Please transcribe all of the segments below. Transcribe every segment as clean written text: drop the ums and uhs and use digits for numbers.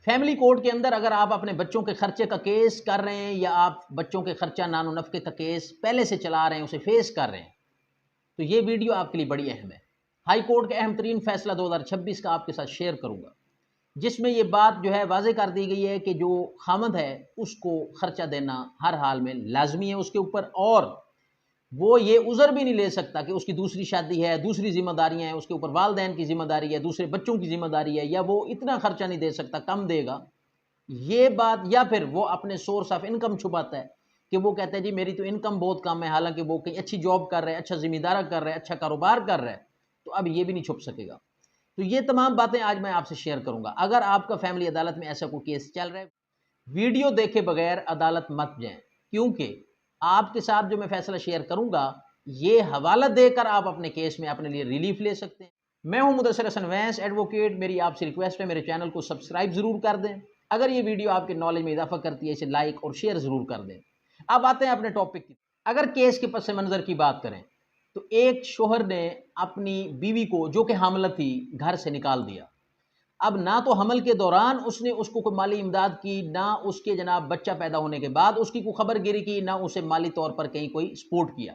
Family court کے اندر اگر آپ اپنے بچوں کے خرچے کا کیس کر رہے ہیں یا آپ بچوں کے خرچہ نان و نفقے کا کیس پہلے سے چلا رہے ہیں، اسے فیس کر رہے ہیں، تو یہ ویڈیو آپ کے لیے بڑی اہم ہے۔ ہائی کورٹ کا اہم ترین فیصلہ 2026 کا آپ کے ساتھ شیئر کروں گا، جس میں یہ بات جو ہے واضح کر دی گئی ہے کہ جو خامند ہے اس کو خرچہ دینا ہر حال میں لازمی ہے اس کے اوپر، اور وہ یہ عذر بھی نہیں لے سکتا کہ اس کی دوسری شادی ہے، دوسری ذمہ داریاں ہیں، اس کے اوپر والدین کی ذمہ داری ہے، دوسرے بچوں کی ذمہ داری ہے، یا وہ اتنا خرچہ نہیں دے سکتا، کم دے گا یہ بات، یا پھر وہ اپنے سورس آف انکم چھپاتا ہے کہ وہ کہتا ہے جی میری تو انکم بہت کم ہے، حالانکہ وہ کہیں اچھی جاب کر رہے ہیں، اچھا ذمہ دارہ کر رہے ہیں، اچھا کاروبار کر رہے ہیں، تو اب یہ بھی نہیں چھپ سکے گا۔ تو یہ تمام باتیں آج میں آپ سے شیئر کروں گا۔ اگر آپ کا فیملی عدالت میں ایسا کوئی کیس چل رہا ہے، ویڈیو دیکھے بغیر عدالت مت جائیں، کیونکہ آپ کے ساتھ جو میں فیصلہ شیئر کروں گا یہ حوالہ دے کر آپ اپنے کیس میں اپنے لیے ریلیف لے سکتے ہیں۔ میں ہوں مدثر حسن وینس ایڈوکیٹ، میری آپ سے ریکویسٹ ہے میرے چینل کو سبسکرائب ضرور کر دیں، اگر یہ ویڈیو آپ کے نالج میں اضافہ کرتی ہے اسے لائک اور شیئر ضرور کر دیں۔ اب آتے ہیں اپنے ٹاپک کی۔ اگر کیس کے پس منظر کی بات کریں تو ایک شوہر نے اپنی بیوی کو جو کہ حاملہ تھی گھر سے نکال دیا۔ اب نہ تو حمل کے دوران اس نے اس کو کوئی مالی امداد کی، نہ اس کے جناب بچہ پیدا ہونے کے بعد اس کی کوئی خبر گیری کی، نہ اسے مالی طور پر کہیں کوئی سپورٹ کیا۔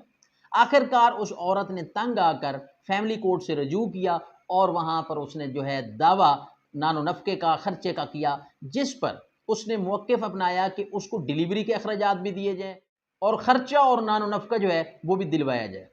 آخر کار اس عورت نے تنگ آ کر فیملی کورٹ سے رجوع کیا اور وہاں پر اس نے جو ہے دعویٰ نان و نفقے کا، خرچے کا کیا، جس پر اس نے موقف اپنایا کہ اس کو ڈیلیوری کے اخراجات بھی دیے جائیں اور خرچہ اور نان و نفقہ جو ہے وہ بھی دلوایا جائے۔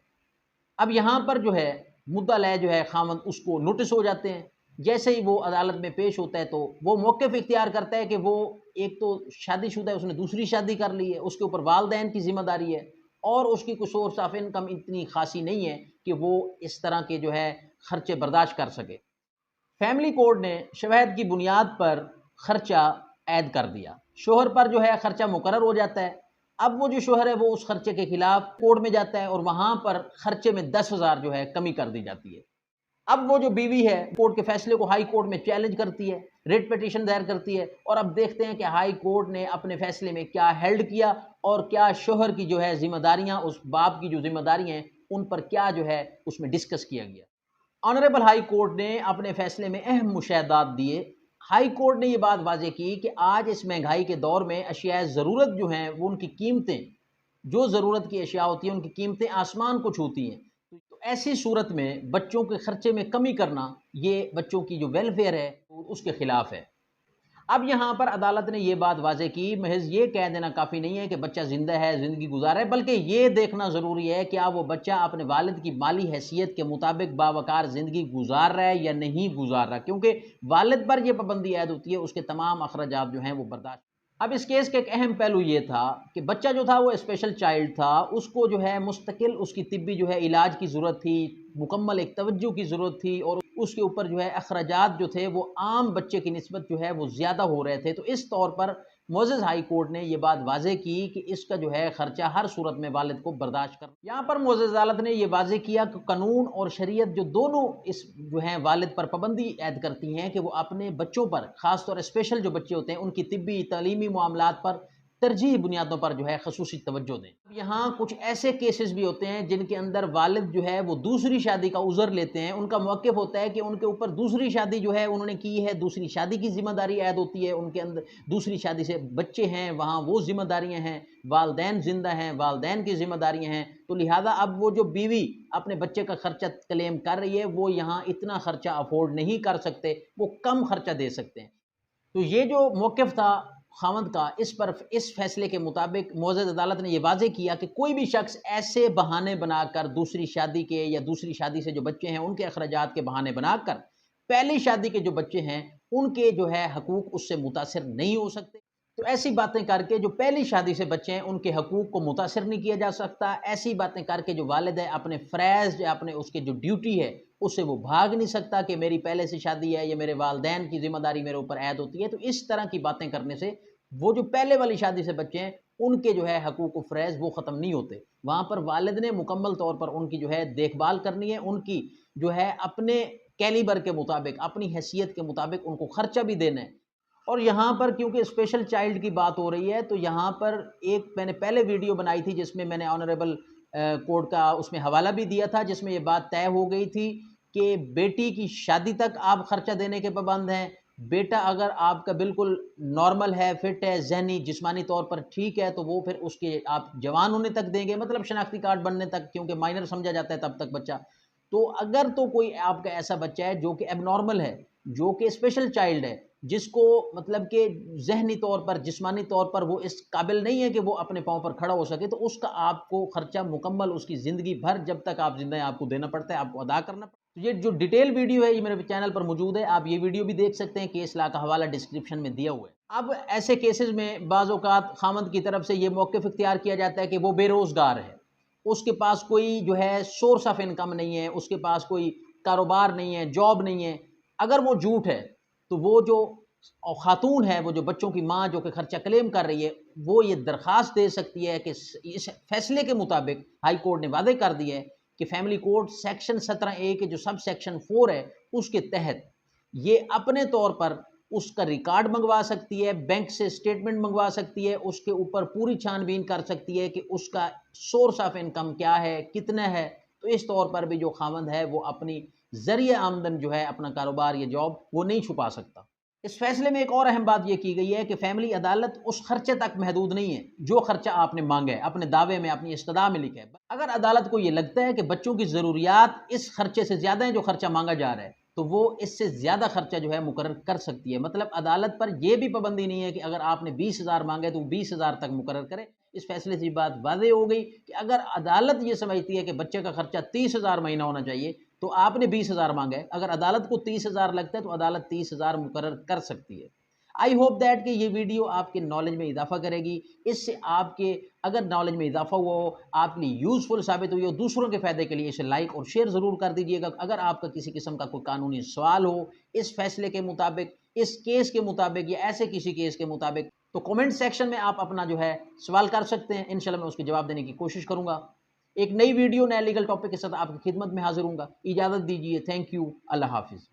اب یہاں پر جو ہے مدعا لے جو ہے خامند اس کو نوٹس ہو جاتے ہیں، جیسے ہی وہ عدالت میں پیش ہوتا ہے تو وہ موقف اختیار کرتا ہے کہ وہ ایک تو شادی شدہ ہے، اس نے دوسری شادی کر لی ہے، اس کے اوپر والدین کی ذمہ داری ہے، اور اس کی کوئی سورس آف انکم اتنی خاصی نہیں ہے کہ وہ اس طرح کے جو ہے خرچے برداشت کر سکے۔ فیملی کورٹ نے شواہد کی بنیاد پر خرچہ عائد کر دیا، شوہر پر جو ہے خرچہ مقرر ہو جاتا ہے۔ اب وہ جو شوہر ہے وہ اس خرچے کے خلاف کورٹ میں جاتا ہے اور وہاں پر خرچے میں 10,000 جو ہے کمی کر دی جاتی ہے۔ اب وہ جو بیوی ہے کورٹ کے فیصلے کو ہائی کورٹ میں چیلنج کرتی ہے، ریٹ پیٹیشن دائر کرتی ہے، اور اب دیکھتے ہیں کہ ہائی کورٹ نے اپنے فیصلے میں کیا ہیلڈ کیا اور کیا شوہر کی جو ہے ذمہ داریاں، اس باپ کی جو ذمہ داریاں ہیں ان پر کیا جو ہے اس میں ڈسکس کیا گیا۔ آنریبل ہائی کورٹ نے اپنے فیصلے میں اہم مشاہدات دیے۔ ہائی کورٹ نے یہ بات واضح کی کہ آج اس مہنگائی کے دور میں اشیاء ضرورت جو ہیں وہ ان کی قیمتیں، جو ضرورت کی اشیاء ہوتی ہیں ان کی قیمتیں آسمان کو چھوتی ہیں، تو ایسی صورت میں بچوں کے خرچے میں کمی کرنا یہ بچوں کی جو ویلفیئر ہے اس کے خلاف ہے۔ اب یہاں پر عدالت نے یہ بات واضح کی، محض یہ کہہ دینا کافی نہیں ہے کہ بچہ زندہ ہے، زندگی گزار ہے، بلکہ یہ دیکھنا ضروری ہے کہ کیا وہ بچہ اپنے والد کی مالی حیثیت کے مطابق باوقار زندگی گزار رہا ہے یا نہیں گزار رہا، کیونکہ والد پر یہ پابندی عائد ہوتی ہے، اس کے تمام اخراجات جو ہیں وہ برداشت۔ اب اس کیس کا ایک اہم پہلو یہ تھا کہ بچہ جو تھا وہ اسپیشل چائلڈ تھا، اس کو جو ہے مستقل اس کی طبی جو ہے علاج کی ضرورت تھی، مکمل ایک توجہ کی ضرورت تھی، اور اس کے اوپر جو ہے اخراجات جو تھے وہ عام بچے کی نسبت جو ہے وہ زیادہ ہو رہے تھے۔ تو اس طور پر معزز ہائی کورٹ نے یہ بات واضح کی کہ اس کا جو ہے خرچہ ہر صورت میں والد کو برداشت کرنا۔ یہاں پر معزز عدالت نے یہ واضح کیا کہ قانون اور شریعت جو دونوں اس جو ہیں والد پر پابندی عائد کرتی ہیں کہ وہ اپنے بچوں پر، خاص طور اسپیشل جو بچے ہوتے ہیں ان کی طبی تعلیمی معاملات پر ترجیحی بنیادوں پر جو ہے خصوصی توجہ دیں۔ یہاں کچھ ایسے کیسز بھی ہوتے ہیں جن کے اندر والد جو ہے وہ دوسری شادی کا عذر لیتے ہیں، ان کا موقف ہوتا ہے کہ ان کے اوپر دوسری شادی جو ہے انہوں نے کی ہے، دوسری شادی کی ذمہ داری عائد ہوتی ہے، ان کے اندر دوسری شادی سے بچے ہیں، وہاں وہ ذمہ داریاں ہیں، والدین زندہ ہیں، والدین کی ذمہ داریاں ہیں، تو لہٰذا اب وہ جو بیوی اپنے بچے کا خرچہ کلیم کر رہی ہے وہ یہاں اتنا خرچہ افورڈ نہیں کر سکتے، وہ کم خرچہ دے سکتے ہیں۔ تو یہ جو موقف تھا خاوند کا، اس فیصلے کے مطابق معزز عدالت نے یہ واضح کیا کہ کوئی بھی شخص ایسے بہانے بنا کر دوسری شادی کے یا دوسری شادی سے جو بچے ہیں ان کے اخراجات کے بہانے بنا کر پہلی شادی کے جو بچے ہیں ان کے جو ہے حقوق اس سے متاثر نہیں ہو سکتے۔ تو ایسی باتیں کر کے جو پہلی شادی سے بچے ہیں ان کے حقوق کو متاثر نہیں کیا جا سکتا، ایسی باتیں کر کے جو والد ہے اپنے فرائض یا اپنے اس کے جو ڈیوٹی ہے اس سے وہ بھاگ نہیں سکتا کہ میری پہلے سے شادی ہے یا میرے والدین کی ذمہ داری میرے اوپر عائد ہوتی ہے۔ تو اس طرح کی باتیں کرنے سے وہ جو پہلے والی شادی سے بچے ہیں ان کے جو ہے حقوق و فرائض وہ ختم نہیں ہوتے، وہاں پر والد نے مکمل طور پر ان کی جو ہے دیکھ بھال کرنی ہے، ان کی جو ہے اپنے کیلیبر کے مطابق، اپنی حیثیت کے مطابق ان کو خرچہ بھی دینا ہے۔ اور یہاں پر کیونکہ اسپیشل چائلڈ کی بات ہو رہی ہے تو یہاں پر ایک میں نے پہلے ویڈیو بنائی تھی جس میں میں نے آنریبل کورٹ کا اس میں حوالہ بھی دیا تھا، جس میں یہ بات طے ہو گئی تھی کہ بیٹی کی شادی تک آپ خرچہ دینے کے پابند ہیں، بیٹا اگر آپ کا بالکل نارمل ہے، فٹ ہے، ذہنی جسمانی طور پر ٹھیک ہے، تو وہ پھر اس کے آپ جوان ہونے تک دیں گے، مطلب شناختی کارڈ بننے تک، کیونکہ مائنر سمجھا جاتا ہے تب تک بچہ. تو اگر تو کوئی آپ کا ایسا بچہ ہے جو کہ اب نارمل ہے، جو کہ اسپیشل چائلڈ ہے، جس کو مطلب کہ ذہنی طور پر جسمانی طور پر وہ اس قابل نہیں ہے کہ وہ اپنے پاؤں پر کھڑا ہو سکے، تو اس کا آپ کو خرچہ مکمل اس کی زندگی بھر جب تک آپ زندہ ہیں آپ کو دینا پڑتا ہے، آپ کو ادا کرنا پڑتا ہے. یہ جو ڈیٹیل ویڈیو ہے یہ میرے چینل پر موجود ہے، آپ یہ ویڈیو بھی دیکھ سکتے ہیں، کیس لا کا حوالہ ڈسکرپشن میں دیا ہوا ہے. اب ایسے کیسز میں بعض اوقات خامند کی طرف سے یہ موقف اختیار کیا جاتا ہے کہ وہ بے روزگار ہے، اس کے پاس کوئی جو ہے سورس آف انکم نہیں ہے، اس کے پاس کوئی کاروبار نہیں ہے، جاب نہیں ہے. اگر وہ جھوٹ ہے تو وہ جو خاتون ہے، وہ جو بچوں کی ماں جو کہ خرچہ کلیم کر رہی ہے، وہ یہ درخواست دے سکتی ہے کہ اس فیصلے کے مطابق ہائی کورٹ نے واضح کر دیا ہے کہ فیملی کوڈ سیکشن 17A کے جو سب سیکشن 4 ہے اس کے تحت یہ اپنے طور پر اس کا ریکارڈ منگوا سکتی ہے، بینک سے سٹیٹمنٹ منگوا سکتی ہے، اس کے اوپر پوری چھان بین کر سکتی ہے کہ اس کا سورس آف انکم کیا ہے، کتنا ہے. تو اس طور پر بھی جو خاوند ہے وہ اپنی ذریعہ آمدن جو ہے اپنا کاروبار یا جاب وہ نہیں چھپا سکتا. اس فیصلے میں ایک اور اہم بات یہ کی گئی ہے کہ فیملی عدالت اس خرچے تک محدود نہیں ہے جو خرچہ آپ نے مانگا ہے، اپنے دعوے میں اپنی استدعا میں لکھا ہے. اگر عدالت کو یہ لگتا ہے کہ بچوں کی ضروریات اس خرچے سے زیادہ ہیں جو خرچہ مانگا جا رہا ہے، تو وہ اس سے زیادہ خرچہ جو ہے مقرر کر سکتی ہے. مطلب عدالت پر یہ بھی پابندی نہیں ہے کہ اگر آپ نے 20,000 مانگے تو وہ 20,000 تک مقرر کرے. اس فیصلے سے یہ بات واضح ہو گئی کہ اگر عدالت یہ سمجھتی ہے کہ بچے کا خرچہ 30,000 مہینہ ہونا چاہیے تو آپ نے 20,000 مانگا ہے، اگر عدالت کو 30,000 لگتا ہے تو عدالت 30,000 مقرر کر سکتی ہے. آئی ہوپ دیٹ کہ یہ ویڈیو آپ کے نالج میں اضافہ کرے گی. اس سے آپ کے اگر نالج میں اضافہ ہوا ہو، آپ کے لیے یوزفل ثابت ہوئی ہو، دوسروں کے فائدے کے لیے اسے لائک اور شیئر ضرور کر دیجیے گا. اگر آپ کا کسی قسم کا کوئی قانونی سوال ہو اس فیصلے کے مطابق، اس کیس کے مطابق یا ایسے کسی کیس کے مطابق، تو کومنٹ سیکشن میں آپ اپنا جو ہے سوال کر سکتے ہیں. انشاءاللہ میں اس کے جواب دینے کی کوشش کروں گا. ایک نئی ویڈیو نئے لیگل ٹاپک کے ساتھ آپ کی خدمت میں حاضر ہوں گا. اجازت دیجیے. Thank you. اللہ حافظ.